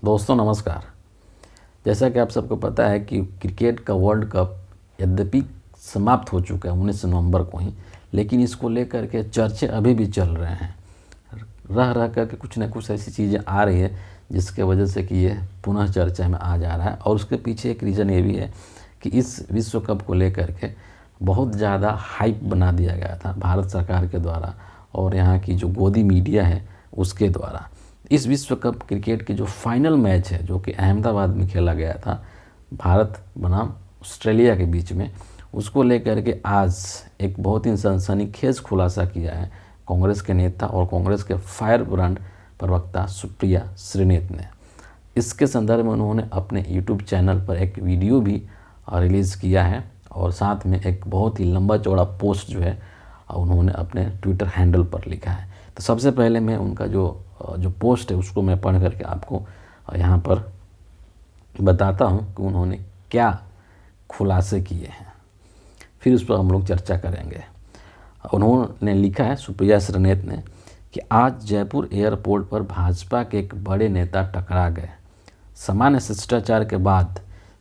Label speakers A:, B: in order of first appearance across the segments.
A: दोस्तों नमस्कार। जैसा कि आप सबको पता है कि क्रिकेट का वर्ल्ड कप यद्यपि समाप्त हो चुका है 19 नवंबर को ही, लेकिन इसको लेकर के चर्चे अभी भी चल रहे हैं। रह रह करके कुछ ना कुछ ऐसी चीज़ें आ रही है जिसके वजह से कि ये पुनः चर्चा में आ जा रहा है। और उसके पीछे एक रीज़न ये भी है कि इस विश्व कप को लेकर के बहुत ज़्यादा हाइप बना दिया गया था भारत सरकार के द्वारा और यहाँ की जो गोदी मीडिया है उसके द्वारा। इस विश्व कप क्रिकेट के जो फाइनल मैच है जो कि अहमदाबाद में खेला गया था भारत बनाम ऑस्ट्रेलिया के बीच में, उसको लेकर के आज एक बहुत ही सनसनीखेज खुलासा किया है कांग्रेस के नेता और कांग्रेस के फायर ब्रांड प्रवक्ता सुप्रिया श्रीनेत ने। इसके संदर्भ में उन्होंने अपने यूट्यूब चैनल पर एक वीडियो भी रिलीज़ किया है और साथ में एक बहुत ही लंबा चौड़ा पोस्ट जो है उन्होंने अपने ट्विटर हैंडल पर लिखा है। तो सबसे पहले मैं उनका जो पोस्ट है उसको मैं पढ़ करके आपको यहाँ पर बताता हूँ कि उन्होंने क्या खुलासे किए हैं, फिर उस पर हम लोग चर्चा करेंगे। उन्होंने लिखा है सुप्रिया श्रीनेत ने कि आज जयपुर एयरपोर्ट पर भाजपा के एक बड़े नेता टकरा गए। सामान्य शिष्टाचार के बाद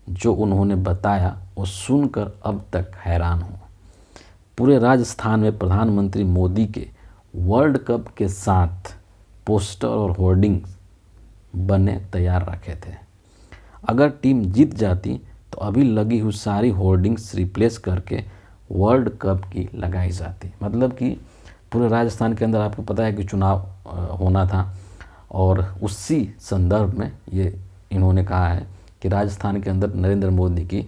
A: जो उन्होंने बताया वो सुनकर अब तक हैरान हूँ। पूरे राजस्थान में प्रधानमंत्री मोदी के वर्ल्ड कप के साथ पोस्टर और होर्डिंग्स बने तैयार रखे थे। अगर टीम जीत जाती तो अभी लगी हुई सारी होर्डिंग्स रिप्लेस करके वर्ल्ड कप की लगाई जाती। मतलब कि पूरे राजस्थान के अंदर आपको पता है कि चुनाव होना था और उसी संदर्भ में ये इन्होंने कहा है कि राजस्थान के अंदर नरेंद्र मोदी की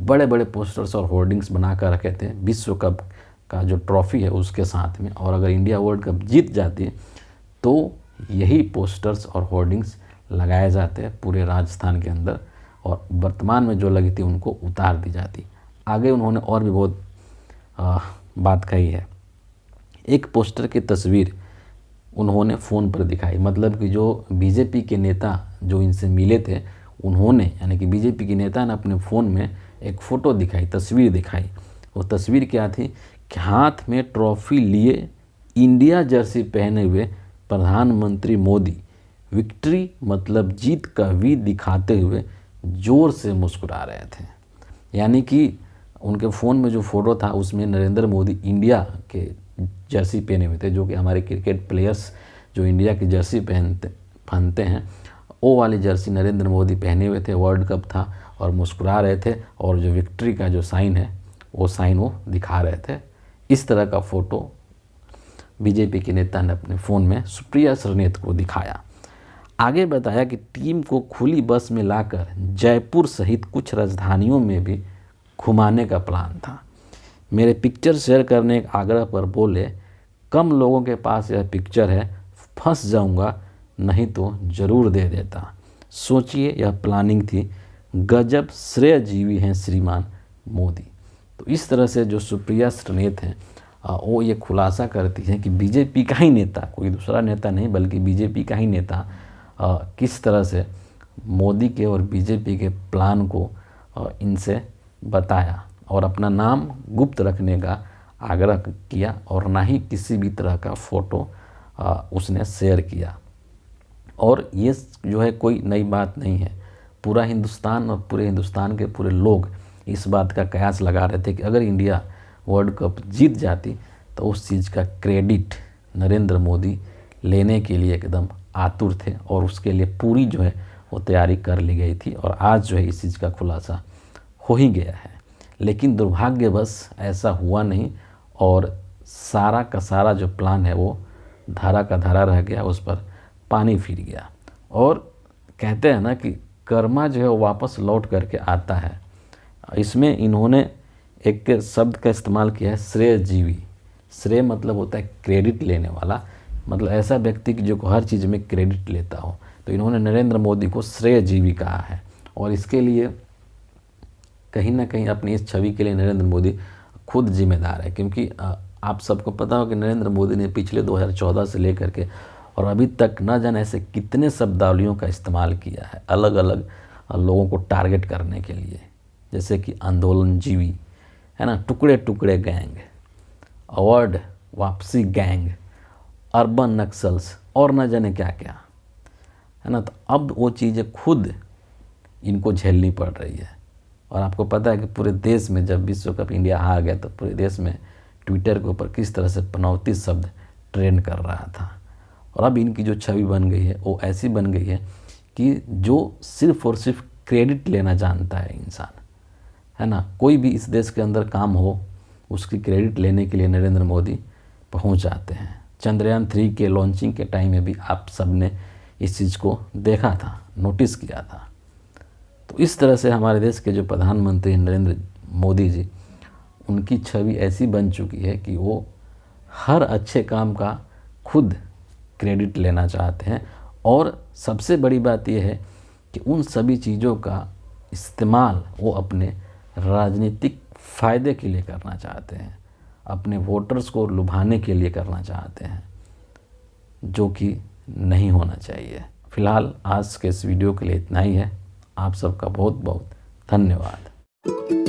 A: बड़े बड़े पोस्टर्स और होर्डिंग्स बना कर रखे थे विश्व कप का जो ट्रॉफी है उसके साथ में। और अगर इंडिया वर्ल्ड कप जीत जाती तो यही पोस्टर्स और होर्डिंग्स लगाए जाते पूरे राजस्थान के अंदर और वर्तमान में जो लगी थी उनको उतार दी जाती। आगे उन्होंने और भी बहुत बात कही है। एक पोस्टर की तस्वीर उन्होंने फ़ोन पर दिखाई। मतलब कि जो बीजेपी के नेता जो इनसे मिले थे उन्होंने यानी कि बीजेपी के नेता ने अपने फ़ोन में एक फ़ोटो दिखाई, तस्वीर दिखाई। वो तस्वीर क्या थी कि हाथ में ट्रॉफी लिए इंडिया जर्सी पहने हुए प्रधानमंत्री मोदी विक्ट्री मतलब जीत का वी दिखाते हुए ज़ोर से मुस्कुरा रहे थे। यानी कि उनके फ़ोन में जो फ़ोटो था उसमें नरेंद्र मोदी इंडिया के जर्सी पहने हुए थे, जो कि हमारे क्रिकेट प्लेयर्स जो इंडिया की जर्सी पहनते हैं वो वाली जर्सी नरेंद्र मोदी पहने हुए थे। वर्ल्ड कप था और मुस्कुरा रहे थे और जो विक्ट्री का जो साइन है वो साइन वो दिखा रहे थे। इस तरह का फ़ोटो बीजेपी के नेता ने अपने फ़ोन में सुप्रिया श्रीनेत को दिखाया। आगे बताया कि टीम को खुली बस में लाकर जयपुर सहित कुछ राजधानियों में भी घुमाने का प्लान था। मेरे पिक्चर शेयर करने के आग्रह पर बोले, कम लोगों के पास यह पिक्चर है, फंस जाऊंगा, नहीं तो ज़रूर दे देता। सोचिए यह प्लानिंग थी, गजब श्रेयजीवी हैं श्रीमान मोदी। तो इस तरह से जो सुप्रिया श्रीनेत हैं वो ये खुलासा करती हैं कि बीजेपी का ही नेता, कोई दूसरा नेता नहीं बल्कि बीजेपी का ही नेता किस तरह से मोदी के और बीजेपी के प्लान को इनसे बताया और अपना नाम गुप्त रखने का आग्रह किया और ना ही किसी भी तरह का फ़ोटो उसने शेयर किया। और ये जो है कोई नई बात नहीं है। पूरा हिंदुस्तान और पूरे हिंदुस्तान के पूरे लोग इस बात का कयास लगा रहे थे कि अगर इंडिया वर्ल्ड कप जीत जाती तो उस चीज़ का क्रेडिट नरेंद्र मोदी लेने के लिए एकदम आतुर थे और उसके लिए पूरी जो है वो तैयारी कर ली गई थी। और आज जो है इस चीज़ का खुलासा हो ही गया है। लेकिन दुर्भाग्यवश ऐसा हुआ नहीं और सारा का सारा जो प्लान है वो धारा का धारा रह गया, उस पर पानी फिर गया। और कहते हैं ना कि कर्मा जो है वो वापस लौट करके आता है। इसमें इन्होंने एक शब्द का इस्तेमाल किया है, श्रेयजीवी। श्रेय मतलब होता है क्रेडिट लेने वाला, मतलब ऐसा व्यक्ति कि जो हर चीज़ में क्रेडिट लेता हो। तो इन्होंने नरेंद्र मोदी को श्रेयजीवी कहा है और इसके लिए कहीं ना कहीं अपनी इस छवि के लिए नरेंद्र मोदी खुद जिम्मेदार है। क्योंकि आप सबको पता हो कि नरेंद्र मोदी ने पिछले 2014 से लेकर के और अभी तक न जाने ऐसे कितने शब्दावलियों का इस्तेमाल किया है अलग अलग लोगों को टारगेट करने के लिए, जैसे कि आंदोलनजीवी है ना, टुकड़े टुकड़े गैंग, अवार्ड वापसी गैंग, अर्बन नक्सल्स और न जाने क्या क्या है ना। तो अब वो चीज़ें खुद इनको झेलनी पड़ रही है। और आपको पता है कि पूरे देश में जब विश्व कप इंडिया हार गया तो पूरे देश में ट्विटर के ऊपर किस तरह से पनौती शब्द ट्रेंड कर रहा था। और अब इनकी जो छवि बन गई है वो ऐसी बन गई है कि जो सिर्फ और सिर्फ क्रेडिट लेना जानता है इंसान, है ना। कोई भी इस देश के अंदर काम हो उसकी क्रेडिट लेने के लिए नरेंद्र मोदी पहुंच जाते हैं। चंद्रयान 3 के लॉन्चिंग के टाइम में भी आप सब ने इस चीज़ को देखा था, नोटिस किया था। तो इस तरह से हमारे देश के जो प्रधानमंत्री नरेंद्र मोदी जी, उनकी छवि ऐसी बन चुकी है कि वो हर अच्छे काम का खुद क्रेडिट लेना चाहते हैं। और सबसे बड़ी बात यह है कि उन सभी चीज़ों का इस्तेमाल वो अपने राजनीतिक फ़ायदे के लिए करना चाहते हैं, अपने वोटर्स को लुभाने के लिए करना चाहते हैं, जो कि नहीं होना चाहिए। फ़िलहाल आज के इस वीडियो के लिए इतना ही है। आप सबका बहुत बहुत धन्यवाद।